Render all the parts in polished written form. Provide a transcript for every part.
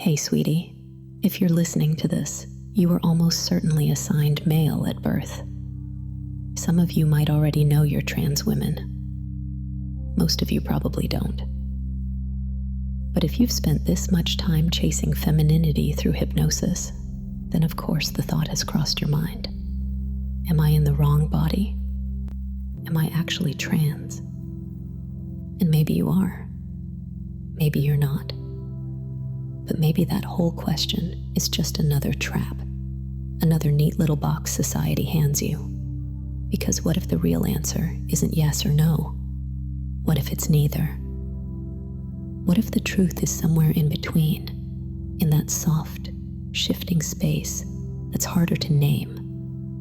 Hey, sweetie, if you're listening to this, you were almost certainly assigned male at birth. Some of you might already know you're trans women. Most of you probably don't. But if you've spent this much time chasing femininity through hypnosis, then of course the thought has crossed your mind. Am I in the wrong body? Am I actually trans? And maybe you are. Maybe you're not. But maybe that whole question is just another trap, another neat little box society hands you. Because what if the real answer isn't yes or no? What if it's neither? What if the truth is somewhere in between, in that soft, shifting space that's harder to name,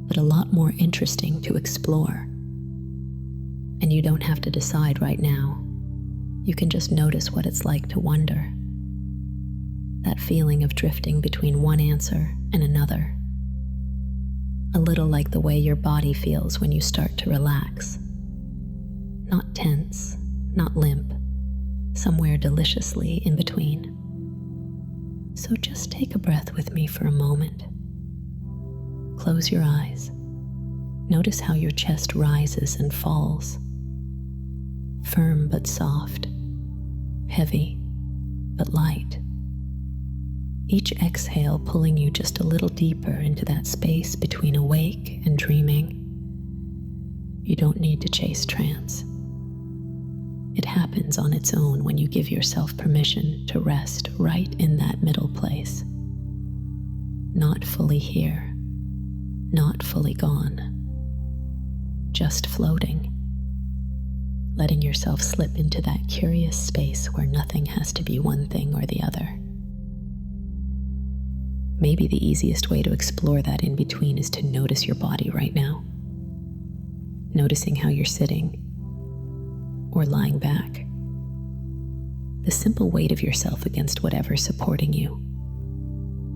but a lot more interesting to explore? And you don't have to decide right now. You can just notice what it's like to wonder. That feeling of drifting between one answer and another. A little like the way your body feels when you start to relax. Not tense, not limp, somewhere deliciously in between. So just take a breath with me for a moment. Close your eyes. Notice how your chest rises and falls. Firm but soft, heavy but light. Each exhale pulling you just a little deeper into that space between awake and dreaming. You don't need to chase trance. It happens on its own when you give yourself permission to rest right in that middle place. Not fully here, not fully gone, just floating, letting yourself slip into that curious space where nothing has to be one thing or the other. Maybe the easiest way to explore that in between is to notice your body right now. Noticing how you're sitting or lying back. The simple weight of yourself against whatever's supporting you.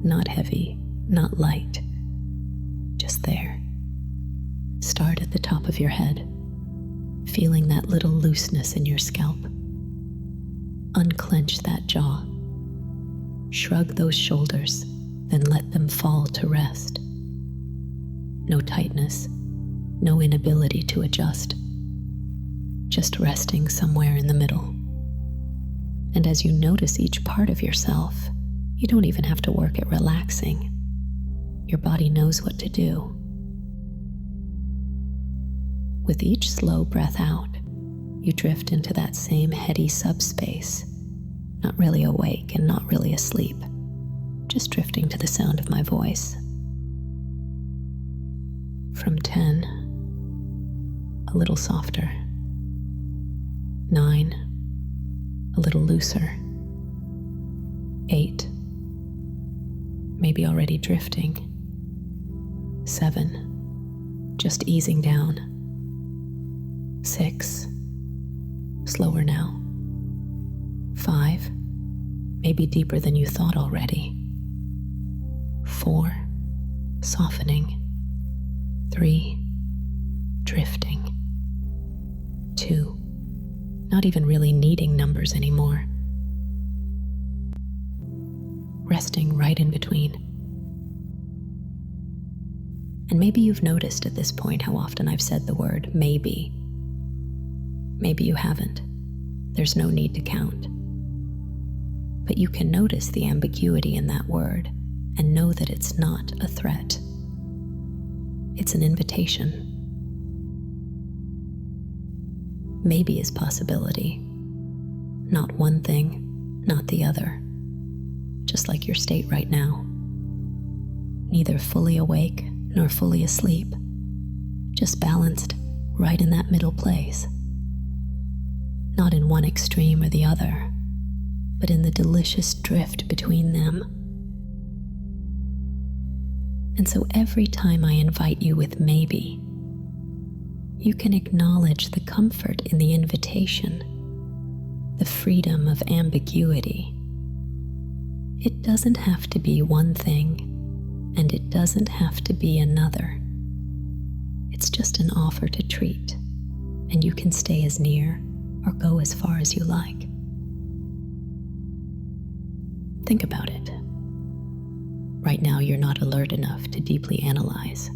Not heavy, not light, just there. Start at the top of your head, feeling that little looseness in your scalp. Unclench that jaw. Shrug those shoulders. Then let them fall to rest. No tightness, no inability to adjust. Just resting somewhere in the middle. And as you notice each part of yourself, you don't even have to work at relaxing. Your body knows what to do. With each slow breath out, you drift into that same heady subspace, not really awake and not really asleep. Just drifting to the sound of my voice. From 10, a little softer. 9, a little looser. 8, maybe already drifting. 7, just easing down. 6, slower now. 5, maybe deeper than you thought already. 4, softening. 3, drifting. 2, not even really needing numbers anymore. Resting right in between. And maybe you've noticed at this point how often I've said the word maybe. Maybe you haven't. There's no need to count. But you can notice the ambiguity in that word and know that it's not a threat. It's an invitation. Maybe is possibility. Not one thing, not the other. Just like your state right now. Neither fully awake nor fully asleep. Just balanced right in that middle place. Not in one extreme or the other, but in the delicious drift between them. And so every time I invite you with maybe, you can acknowledge the comfort in the invitation, the freedom of ambiguity. It doesn't have to be one thing, and it doesn't have to be another. It's just an offer to treat, and you can stay as near or go as far as you like. Think about it. Right now, you're not alert enough to deeply analyze,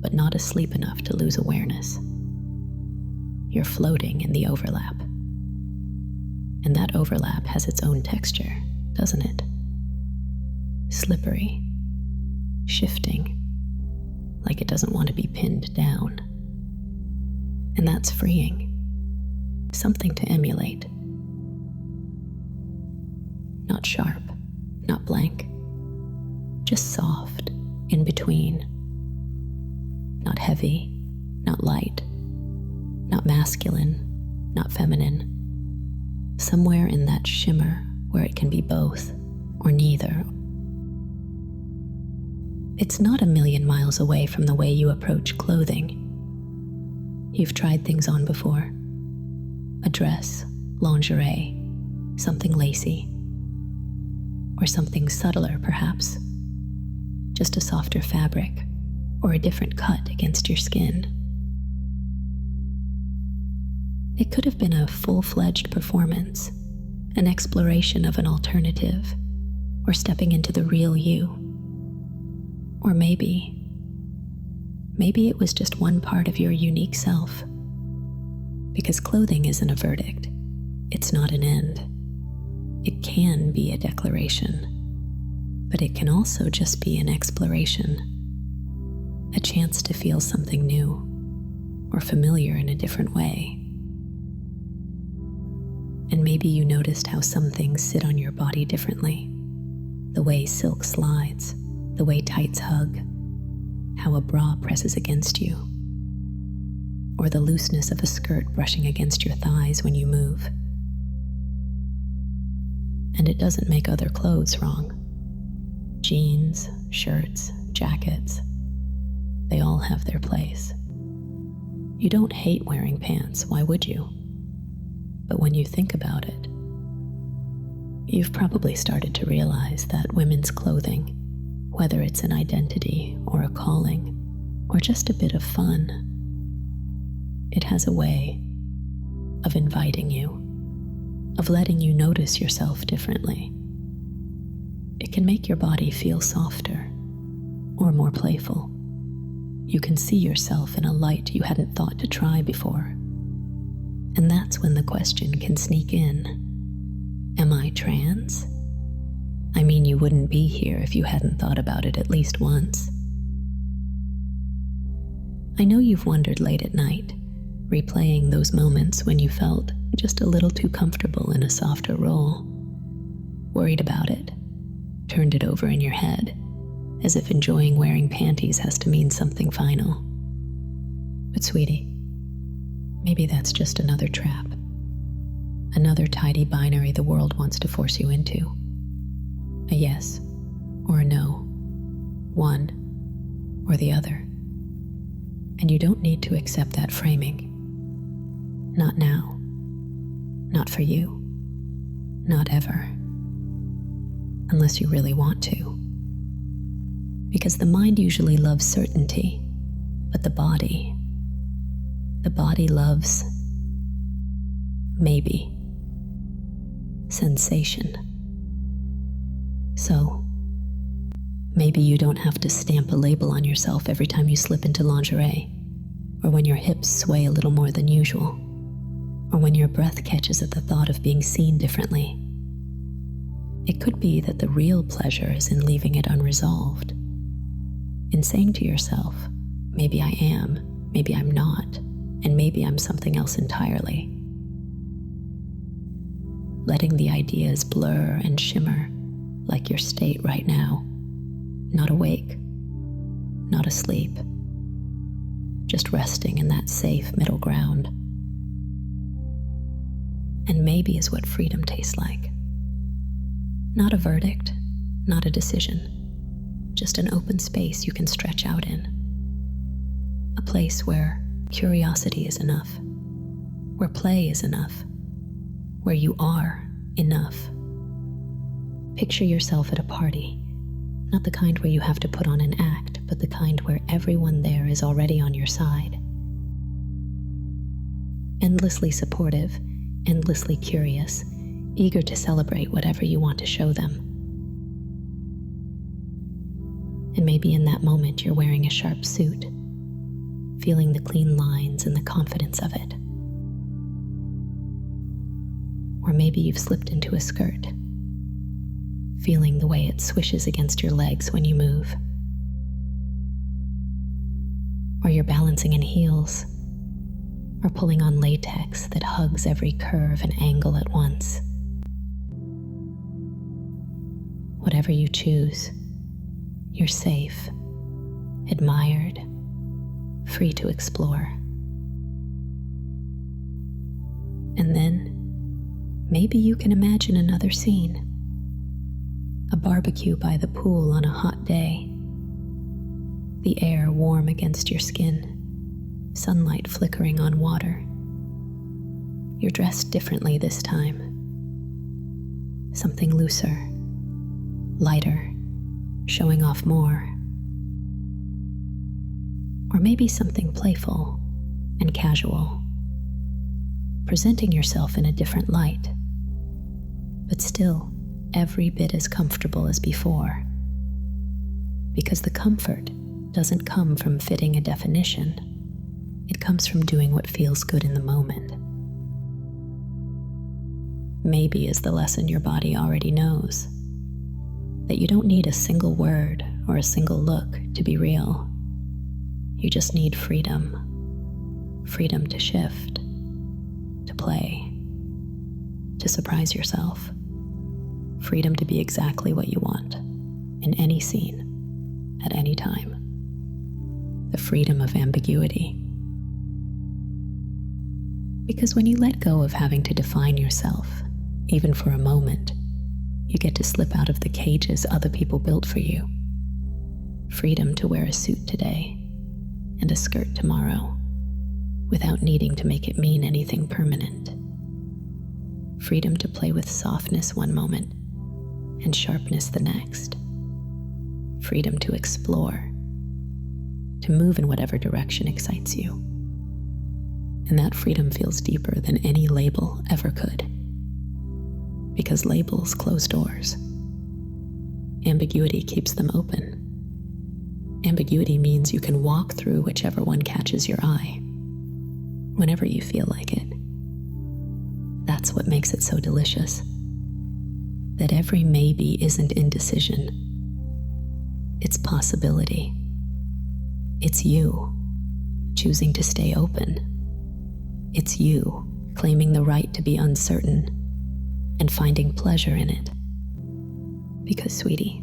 but not asleep enough to lose awareness. You're floating in the overlap. And that overlap has its own texture, doesn't it? Slippery, shifting, like it doesn't want to be pinned down. And that's freeing, something to emulate. Not sharp, not blank, just soft, in between. Not heavy, not light, not masculine, not feminine. Somewhere in that shimmer where it can be both or neither. It's not a million miles away from the way you approach clothing. You've tried things on before. A dress, lingerie, something lacy, or something subtler perhaps. Just a softer fabric or a different cut against your skin. It could have been a full-fledged performance, an exploration of an alternative, or stepping into the real you. Or maybe it was just one part of your unique self. Because clothing isn't a verdict. It's not an end. It can be a declaration, but it can also just be an exploration. A chance to feel something new or familiar in a different way. And maybe you noticed how some things sit on your body differently. The way silk slides, the way tights hug, how a bra presses against you, or the looseness of a skirt brushing against your thighs when you move. And it doesn't make other clothes wrong. Jeans, shirts, jackets, they all have their place. You don't hate wearing pants, why would you? But when you think about it, you've probably started to realize that women's clothing, whether it's an identity or a calling, or just a bit of fun, it has a way of inviting you, of letting you notice yourself differently. It can make your body feel softer or more playful. You can see yourself in a light you hadn't thought to try before. And that's when the question can sneak in. Am I trans? I mean, you wouldn't be here if you hadn't thought about it at least once. I know you've wondered late at night, replaying those moments when you felt just a little too comfortable in a softer role. Worried about it, turned it over in your head, as if enjoying wearing panties has to mean something final. But sweetie, maybe that's just another trap. Another tidy binary the world wants to force you into. A yes or a no. One or the other. And you don't need to accept that framing. Not now. Not for you. Not ever. Unless you really want to. Because the mind usually loves certainty, but the body loves maybe. Sensation. So, maybe you don't have to stamp a label on yourself every time you slip into lingerie, or when your hips sway a little more than usual, or when your breath catches at the thought of being seen differently. It could be that the real pleasure is in leaving it unresolved, in saying to yourself, maybe I am, maybe I'm not, and maybe I'm something else entirely. Letting the ideas blur and shimmer like your state right now, not awake, not asleep, just resting in that safe middle ground. And maybe is what freedom tastes like. Not a verdict, not a decision, just an open space you can stretch out in. A place where curiosity is enough, where play is enough, where you are enough. Picture yourself at a party, not the kind where you have to put on an act, but the kind where everyone there is already on your side. Endlessly supportive, endlessly curious, eager to celebrate whatever you want to show them. And maybe in that moment you're wearing a sharp suit, feeling the clean lines and the confidence of it. Or maybe you've slipped into a skirt, feeling the way it swishes against your legs when you move. Or you're balancing in heels, or pulling on latex that hugs every curve and angle at once. Whatever you choose, you're safe, admired, free to explore. And then, maybe you can imagine another scene. A barbecue by the pool on a hot day. The air warm against your skin, sunlight flickering on water. You're dressed differently this time. Something looser, lighter, showing off more. Or maybe something playful and casual, presenting yourself in a different light, but still every bit as comfortable as before. Because the comfort doesn't come from fitting a definition. It comes from doing what feels good in the moment. Maybe is the lesson your body already knows, that you don't need a single word or a single look to be real. You just need freedom. Freedom to shift, to play, to surprise yourself. Freedom to be exactly what you want, in any scene, at any time. The freedom of ambiguity. Because when you let go of having to define yourself, even for a moment, you get to slip out of the cages other people built for you. Freedom to wear a suit today and a skirt tomorrow, without needing to make it mean anything permanent. Freedom to play with softness one moment and sharpness the next. Freedom to explore, to move in whatever direction excites you. And that freedom feels deeper than any label ever could. Because labels close doors. Ambiguity keeps them open. Ambiguity means you can walk through whichever one catches your eye, whenever you feel like it. That's what makes it so delicious. That every maybe isn't indecision. It's possibility. It's you choosing to stay open. It's you claiming the right to be uncertain and finding pleasure in it. Because, sweetie,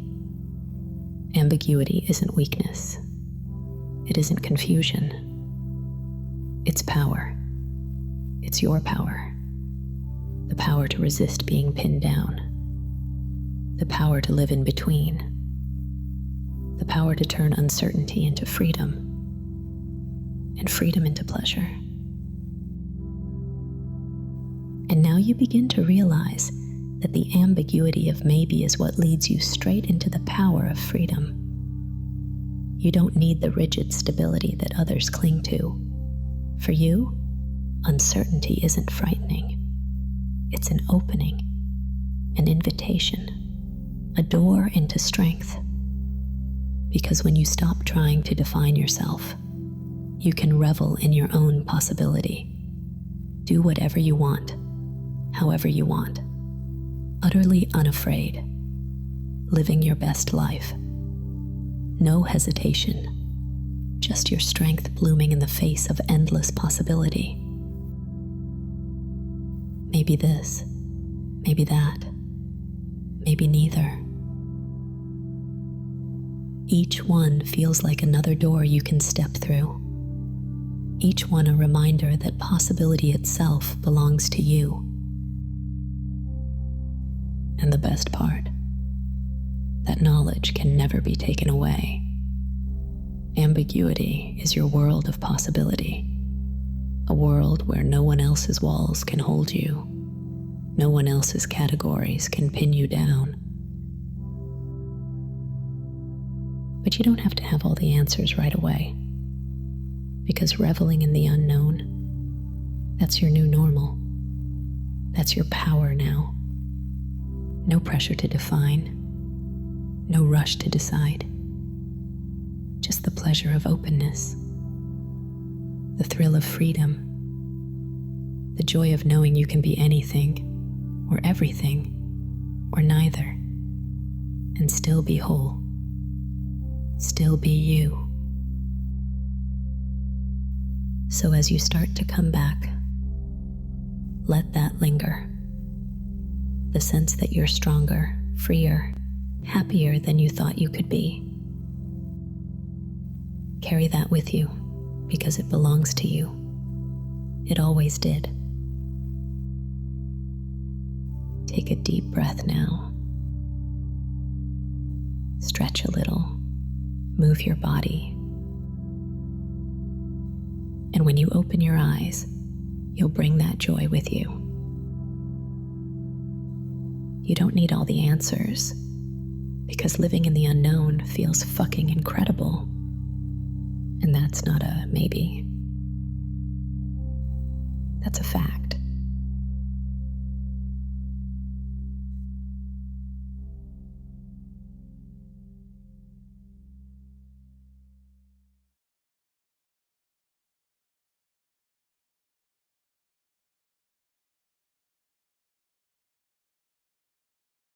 ambiguity isn't weakness. It isn't confusion. It's power. It's your power. The power to resist being pinned down. The power to live in between. The power to turn uncertainty into freedom, and freedom into pleasure. And now you begin to realize that the ambiguity of maybe is what leads you straight into the power of freedom. You don't need the rigid stability that others cling to. For you, uncertainty isn't frightening. It's an opening, an invitation, a door into strength. Because when you stop trying to define yourself, you can revel in your own possibility. Do whatever you want, however you want, utterly unafraid, living your best life. No hesitation, just your strength blooming in the face of endless possibility. Maybe this, maybe that, maybe neither. Each one feels like another door you can step through. Each one a reminder that possibility itself belongs to you. And the best part, that knowledge can never be taken away. Ambiguity is your world of possibility, a world where no one else's walls can hold you, no one else's categories can pin you down. But you don't have to have all the answers right away, because reveling in the unknown, that's your new normal. That's your power now. No pressure to define, no rush to decide, just the pleasure of openness, the thrill of freedom, the joy of knowing you can be anything or everything or neither and still be whole, still be you. So as you start to come back, let that linger. The sense that you're stronger, freer, happier than you thought you could be. Carry that with you because it belongs to you. It always did. Take a deep breath now. Stretch a little. Move your body. And when you open your eyes, you'll bring that joy with you. You don't need all the answers, because living in the unknown feels fucking incredible. And that's not a maybe. That's a fact.